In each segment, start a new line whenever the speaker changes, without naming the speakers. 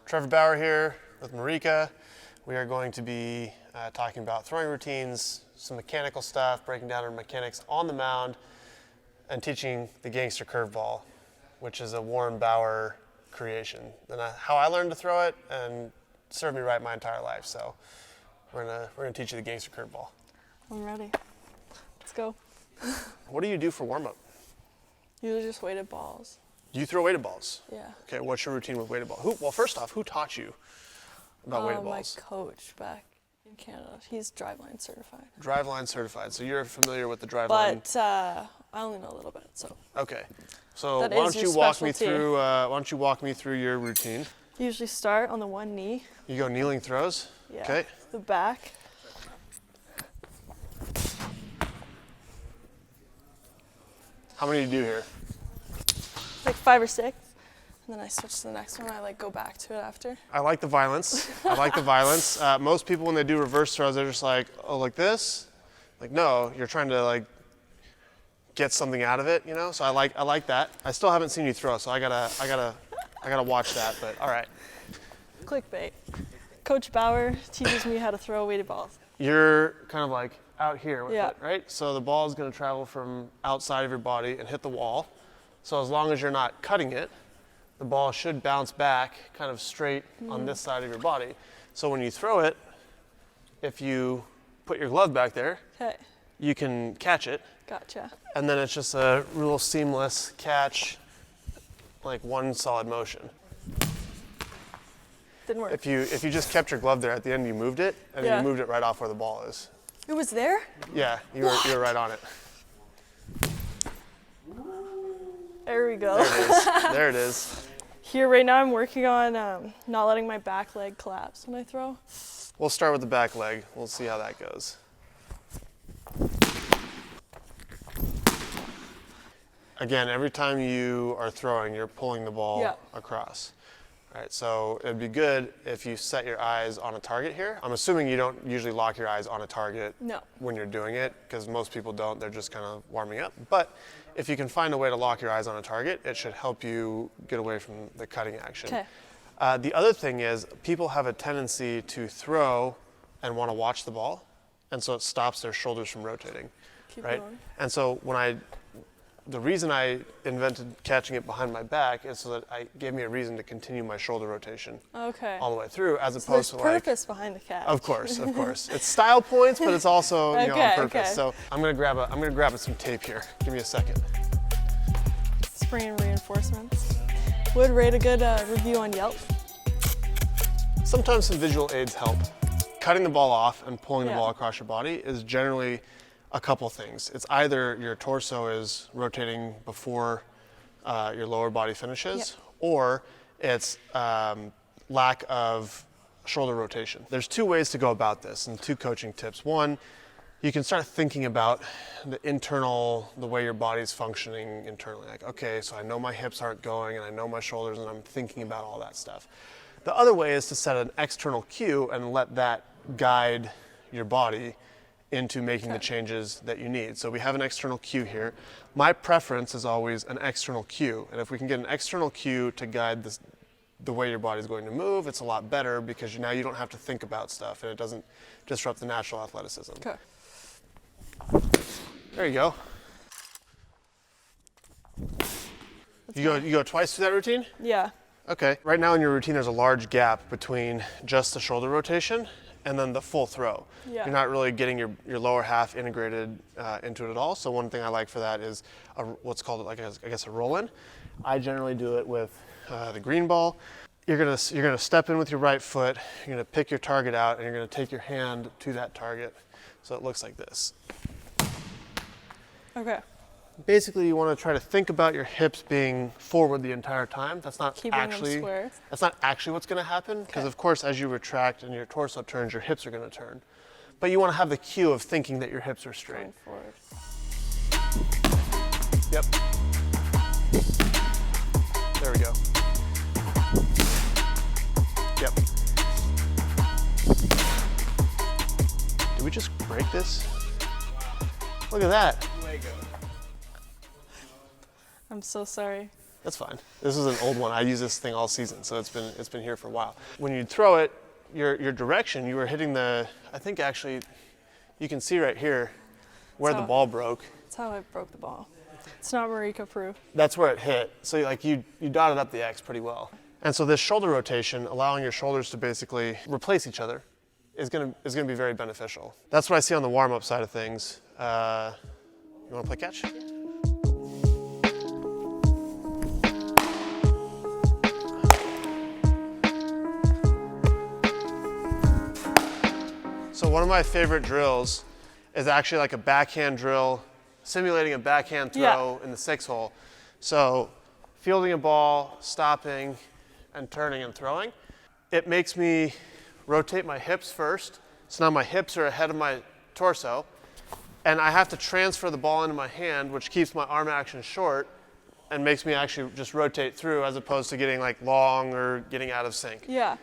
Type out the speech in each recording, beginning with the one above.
Trevor Bauer here with Marika. We are going to be talking about throwing routines, some mechanical stuff, breaking down our mechanics on the mound, and teaching the Gangster Curveball, which is a Warren Bauer creation. And how I learned to throw it and served me right my entire life. So we're gonna teach you the Gangster Curveball.
I'm ready. Let's go.
What do you do for warm-up?
Usually just weighted balls.
Do you throw weighted balls?
Yeah.
Okay, what's your routine with weighted ball? Well, first off, who taught you about weighted balls?
My coach back in Canada. He's driveline certified.
Driveline certified. So you're familiar with the driveline.
But I only know a little bit. So.
Okay. So
That
why
is
don't
your
you walk me
specialty.
through? Why don't you walk me through your routine?
Usually start on the one knee.
You go kneeling throws.
Yeah.
Okay.
The back.
How many do you do here?
Like 5 or 6. And then I switch to the next one. I go back to it after.
I like the violence. I like the violence. Most people, when they do reverse throws, they're just like, oh, like this. Like, no, you're trying to like get something out of it, you know. So I like that. I still haven't seen you throw, so I gotta watch that. But all right.
Clickbait. Coach Bauer teaches me how to throw weighted balls.
You're kind of like out here with
Yeah.
it, right? So the ball is going to travel from outside of your body and hit the wall. So as long as you're not cutting it, the ball should bounce back kind of straight on this side of your body. So when you throw it, if you put your glove back there,
Okay.
you can catch it.
Gotcha.
And then it's just a real seamless catch, like one solid motion.
Didn't work.
If you just kept your glove there at the end, you moved it, and
Yeah.
you moved it right off where the ball is.
It was there?
Yeah, you were right on it.
There we go.
There it is. There it is.
Here right now I'm working on not letting my back leg collapse when I throw.
We'll start with the back leg. We'll see how that goes. Again, every time you are throwing, you're pulling the ball
Yeah.
across. All right, so it'd be good if you set your eyes on a target here. I'm assuming you don't usually lock your eyes on a target
No.
when you're doing it, because most people don't. They're just kind of warming up. But if you can find a way to lock your eyes on a target, it should help you get away from the cutting action.
Okay.
The other thing is people have a tendency to throw and want to watch the ball, and so it stops their shoulders from rotating,
Keep
right?
going.
And so the reason I invented catching it behind my back is so that it gave me a reason to continue my shoulder rotation
Okay.
all the way through, as
So
opposed
there's
to like.
purpose behind the catch.
Of course. It's style points, but it's also on
Okay,
purpose.
okay.
So I'm gonna grab some tape here. Give me a second.
Spring and reinforcements. Would rate a good review on Yelp.
Sometimes some visual aids help. Cutting the ball off and pulling the
Yeah.
ball across your body is generally a couple things. It's either your torso is rotating before your lower body finishes, or it's lack of shoulder rotation. There's two ways to go about this and two coaching tips. One, you can start thinking about the way your body's functioning internally. Like, okay, so I know my hips aren't going and I know my shoulders, and I'm thinking about all that stuff. The other way is to set an external cue and let that guide your body into making the changes that you need. So we have an external cue here. My preference is always an external cue. And if we can get an external cue to guide the way your body's going to move, it's a lot better, because now you don't have to think about stuff and it doesn't disrupt the natural athleticism.
Okay.
There you go. You go twice through that routine?
Yeah.
Okay. Right now in your routine, there's a large gap between just the shoulder rotation and then the full throw.
Yeah.
You're not really getting your lower half integrated into it at all. So one thing I like for that is what's called a roll-in. I generally do it with the green ball. You're gonna step in with your right foot. You're gonna pick your target out, and you're gonna take your hand to that target, so it looks like this.
Okay.
Basically, you want to try to think about your hips being forward the entire time. That's not
Keeping them
actually
square.
That's not actually what's going to happen, because of course, as you retract and your torso turns, your hips are going to turn. But you want to have the cue of thinking that your hips are straight.
Going forward.
Yep. There we go. Yep. Did we just break this? Look at that.
I'm so sorry.
That's fine. This is an old one. I use this thing all season, so it's been here for a while. When you throw it, your direction, you were hitting I think actually, you can see right here where the ball broke.
That's how I broke the ball. It's not Marika proof.
That's where it hit. So like you dotted up the X pretty well. And so this shoulder rotation, allowing your shoulders to basically replace each other, is gonna be very beneficial. That's what I see on the warm-up side of things. You wanna play catch? So one of my favorite drills is actually like a backhand drill, simulating a backhand throw in the 6-hole. So fielding a ball, stopping, and turning and throwing. It makes me rotate my hips first. So now my hips are ahead of my torso. And I have to transfer the ball into my hand, which keeps my arm action short and makes me actually just rotate through as opposed to getting like long or getting out of sync.
Yeah.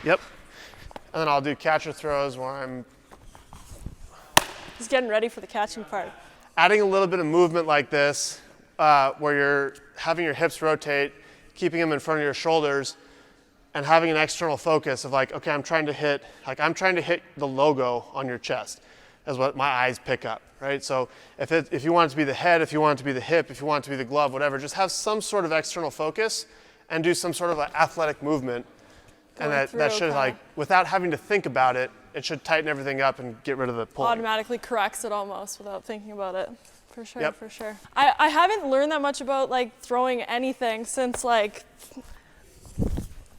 Yep. And then I'll do catcher throws where I'm
He's getting ready for the catching part.
adding a little bit of movement like this, where you're having your hips rotate, keeping them in front of your shoulders, and having an external focus of like, okay, I'm trying to hit the logo on your chest, is what my eyes pick up, right? So if you want it to be the head, if you want it to be the hip, if you want it to be the glove, whatever, just have some sort of external focus and do some sort of athletic movement. And that should, like, without having to think about it, it should tighten everything up and get rid of the pull.
Automatically corrects it almost without thinking about it. For sure,
Yep.
for sure. I haven't learned that much about like throwing anything since like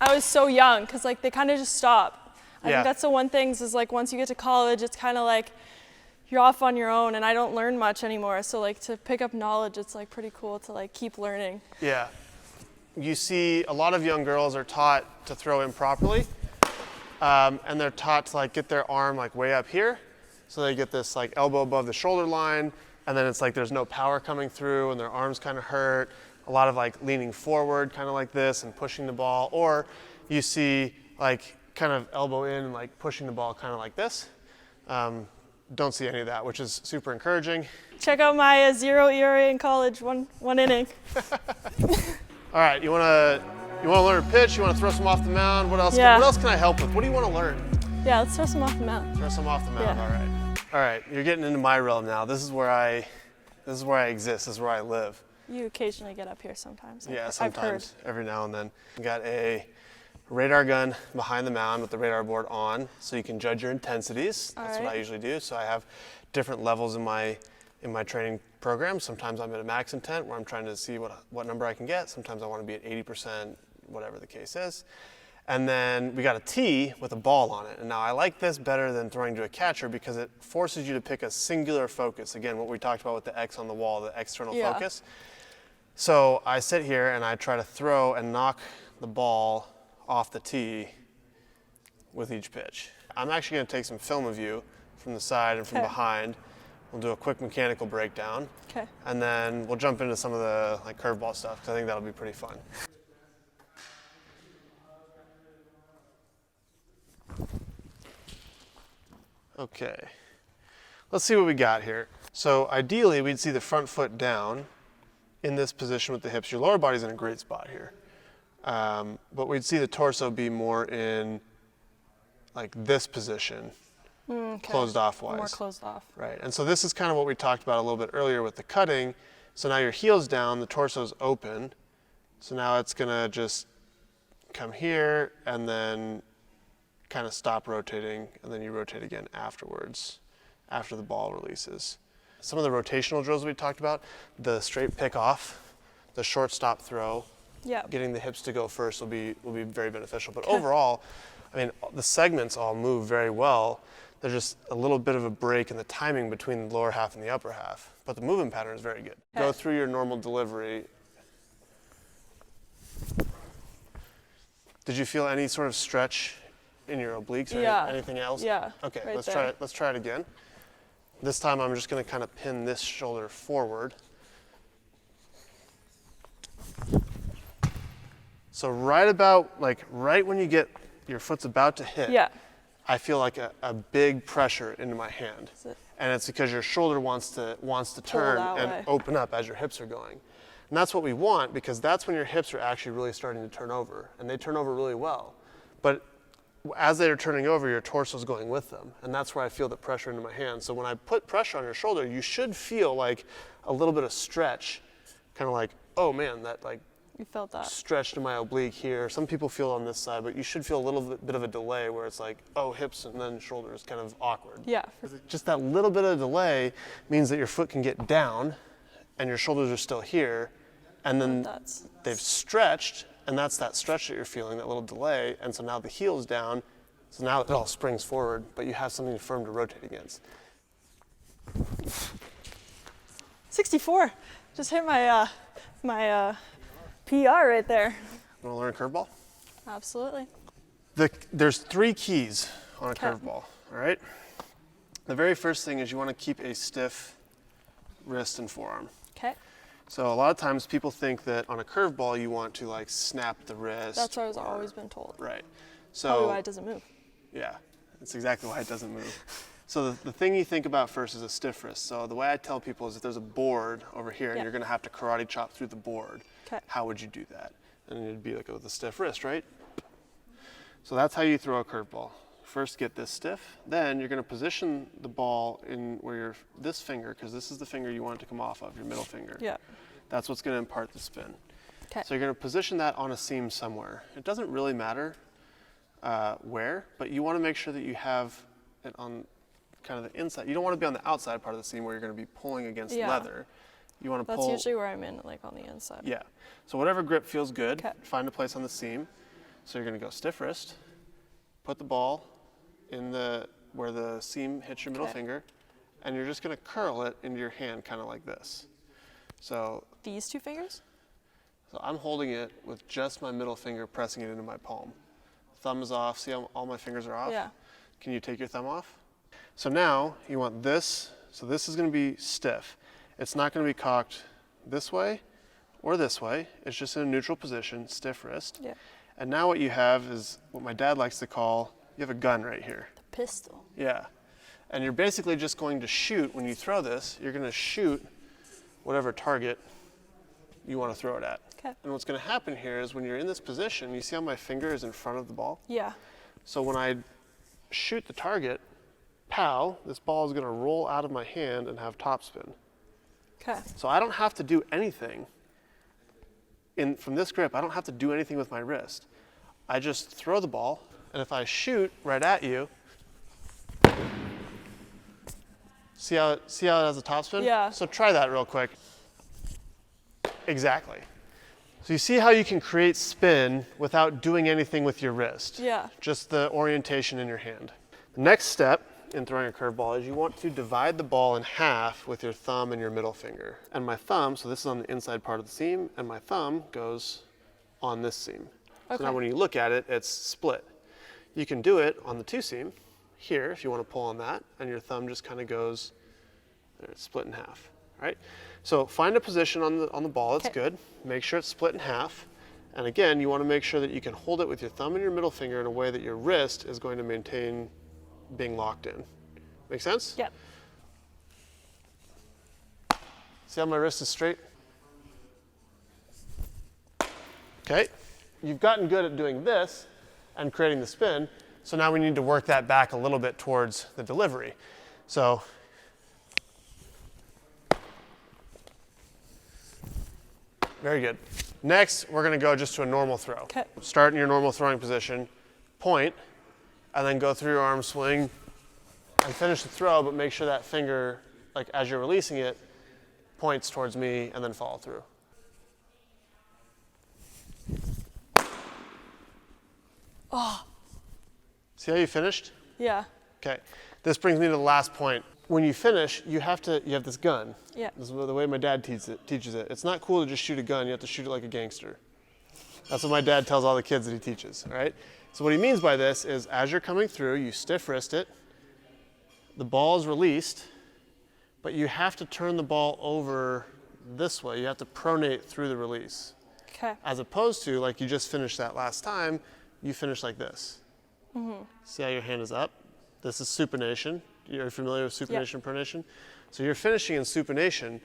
I was so young, because like they kind of just stop. I think that's the one thing is like once you get to college, it's kind of like you're off on your own, and I don't learn much anymore. So like to pick up knowledge, it's like pretty cool to like keep learning.
Yeah. You see a lot of young girls are taught to throw improperly, and they're taught to like get their arm like way up here, so they get this like elbow above the shoulder line, and then it's like there's no power coming through, and their arms kind of hurt. A lot of like leaning forward, kind of like this, and pushing the ball, or you see like kind of elbow in and like pushing the ball kind of like this. Don't see any of that, which is super encouraging.
Check out my 0 ERA in college, one inning.
All right, you wanna learn a pitch? You wanna throw some off the mound? What else?
Yeah.
What else can I help with? What do you want to learn?
Yeah, let's throw some off the mound.
Throw some off the mound.
Yeah.
All right. You're getting into my realm now. This is where I exist. This is where I live.
You occasionally get up here sometimes.
Yeah,
I've heard.
sometimes, every now and then. Got a radar gun behind the mound with the radar board on, so you can judge your intensities. That's what I usually do. So I have different levels in my training program. Sometimes I'm at a max intent where I'm trying to see what number I can get. Sometimes I want to be at 80%, whatever the case is. And then we got a tee with a ball on it. And now I like this better than throwing to a catcher because it forces you to pick a singular focus. Again, what we talked about with the X on the wall, the external focus. So I sit here and I try to throw and knock the ball off the tee with each pitch. I'm actually going to take some film of you from the side and from behind. We'll do a quick mechanical breakdown.
Okay.
And then we'll jump into some of the like curveball stuff because I think that'll be pretty fun. Okay, let's see what we got here. So ideally we'd see the front foot down in this position with the hips. Your lower body's in a great spot here. But we'd see the torso be more in like this position, closed off wise.
More closed off.
Right, and so this is kind of what we talked about a little bit earlier with the cutting. So now your heel's down, the torso's open. So now it's gonna just come here and then kind of stop rotating, and then you rotate again afterwards, after the ball releases. Some of the rotational drills we talked about, the straight pick off, the short stop throw, getting the hips to go first will be very beneficial. But overall, I mean, the segments all move very well. There's just a little bit of a break in the timing between the lower half and the upper half. But the movement pattern is very good. Go through your normal delivery. Did you feel any sort of stretch in your obliques or anything else?
Yeah.
Okay,
right
let's
there.
try it. Let's try it again. This time I'm just going to kind of pin this shoulder forward. So right when you get your foot's about to hit, I feel like a big pressure into my hand. And it's because your shoulder wants to turn and open up as your hips are going. And that's what we want, because that's when your hips are actually really starting to turn over, and they turn over really well. But as they're turning over, your torso is going with them, and that's where I feel the pressure into my hands. So when I put pressure on your shoulder, you should feel like a little bit of stretch, kind of like, oh man, that like
You felt that.
stretched in my oblique here. Some people feel on this side, but you should feel a little bit of a delay where it's like, oh, hips and then shoulders, kind of awkward.
Yeah.
Just that little bit of delay means that your foot can get down and your shoulders are still here, and then they've stretched, and that's that stretch that you're feeling, that little delay, and so now the heel's down, so now it all springs forward, but you have something firm to rotate against.
64. Just hit my my PR right there.
You want to learn curveball?
Absolutely.
There's 3 keys on a
Okay.
curveball, all right? The very first thing is you want to keep a stiff wrist and forearm.
Okay.
So a lot of times people think that on a curveball you want to like snap the wrist.
That's what I've always been told.
Right.
Probably
So
why it doesn't move.
yeah, that's exactly why it doesn't move. So the thing you think about first is a stiff wrist. So the way I tell people is if there's a board over here and
Yeah.
you're going to have to karate chop through the board,
Okay.
how would you do that? And it'd be like with a stiff wrist, right? So that's how you throw a curveball. First get this stiff, then you're going to position the ball in where your this finger, because this is the finger you want it to come off of, your middle finger.
Yeah.
That's what's going to impart the spin.
Okay.
So you're going to position that on a seam somewhere. It doesn't really matter where, but you want to make sure that you have it on kind of the inside. You don't want to be on the outside part of the seam where you're going to be pulling against
Yeah.
leather. You want to
That's
pull.
usually where I'm in, like on the inside.
Yeah. So whatever grip feels good,
Okay.
find a place on the seam. So you're going to go stiff wrist, put the ball in where the seam hits your middle
Okay.
finger, and you're just going to curl it into your hand kind of like this. So
These 2 fingers?
I'm holding it with just my middle finger pressing it into my palm. Thumb is off. See how all my fingers are off?
Yeah.
Can you take your thumb off? So now you want this. So this is going to be stiff. It's not going to be cocked this way or this way. It's just in a neutral position, stiff wrist.
Yeah.
And now what you have is what my dad likes to call, you have a gun right here.
The pistol.
Yeah. And you're basically just going to shoot, when you throw this, you're going to shoot whatever target you want to throw it at.
Okay.
And what's going to happen here is when you're in this position, you see how my finger is in front of the ball?
Yeah.
So when I shoot the target, pow, this ball is going to roll out of my hand and have topspin.
Okay.
So I don't have to do anything. From this grip, I don't have to do anything with my wrist. I just throw the ball, and if I shoot right at you, see how it has a topspin?
Yeah.
So try that real quick. Exactly. So you see how you can create spin without doing anything with your wrist?
Yeah.
Just the orientation in your hand. The next step in throwing a curveball is you want to divide the ball in half with your thumb and your middle finger. And my thumb, so this is on the inside part of the seam, and my thumb goes on this seam. So now
Okay.
when you look at it, it's split. You can do it on the 2 seam here if you want to pull on that, and your thumb just kind of goes, there, it's split in half, right? So find a position on the ball that's
Okay.
good. Make sure it's split in half. And again, you want to make sure that you can hold it with your thumb and your middle finger in a way that your wrist is going to maintain being locked in. Make sense?
Yep.
See how my wrist is straight? Okay. You've gotten good at doing this and creating the spin, so now we need to work that back a little bit towards the delivery. So very good. Next, we're going to go just to a normal throw.
Okay.
Start in your normal throwing position, point, and then go through your arm swing and finish the throw, but make sure that finger, like as you're releasing it, points towards me and then follow through.
Oh.
See how you finished?
Yeah.
Okay. This brings me to the last point. When you finish, you have this gun.
Yeah.
This is the way my dad teaches it. It's not cool to just shoot a gun. You have to shoot it like a gangster. That's what my dad tells all the kids that he teaches, all right? So what he means by this is as you're coming through, you stiff wrist it, the ball is released, but you have to turn the ball over this way. You have to pronate through the release.
Okay.
As opposed to, like you just finished that last time, you finish like this.
Mm-hmm.
See how your hand is up? This is supination. You're familiar with supination
Yep.
and pronation? So you're finishing in supination.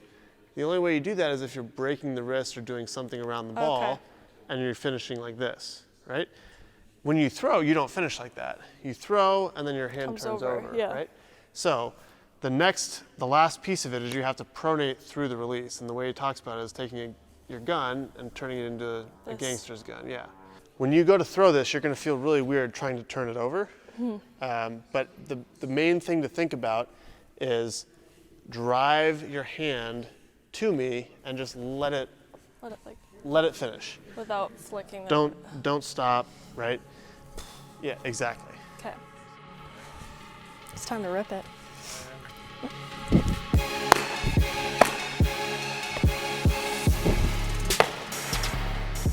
The only way you do that is if you're breaking the wrist or doing something around the ball,
Okay.
and you're finishing like this, right? When you throw, you don't finish like that. You throw, and then your hand
Comes
turns
over,
over,
yeah.
right? So the last piece of it is you have to pronate through the release. And the way he talks about it is taking your gun and turning it into a gangster's gun, yeah. When you go to throw this, you're gonna feel really weird trying to turn it over. But the main thing to think about is drive your hand to me and just let it finish.
Without flicking it.
Don't stop, right? Yeah, exactly.
Okay. It's time to rip it.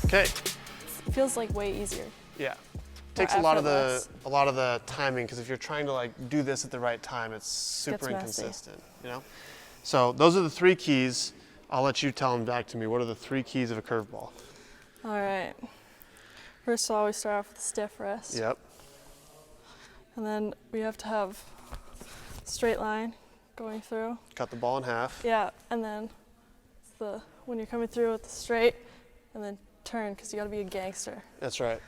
Okay.
It feels like way easier.
Yeah. Takes a lot of the timing, because if you're trying to like do this at the right time, it's super inconsistent, you know? So those are the 3 keys. I'll let you tell them back to me. What are the 3 keys of a curveball?
All right. First of all, we start off with a stiff wrist.
Yep.
And then we have to have a straight line going through.
Cut the ball in half.
Yeah, and then when you're coming through with the straight, and then turn, because you got to be a gangster.
That's right.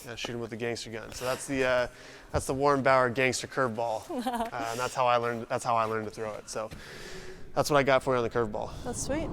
Yeah, shoot him with the gangster gun. So that's the Warren Bauer Gangster Curveball, and that's how I learned to throw it. So that's what I got for you on the curveball.
That's sweet.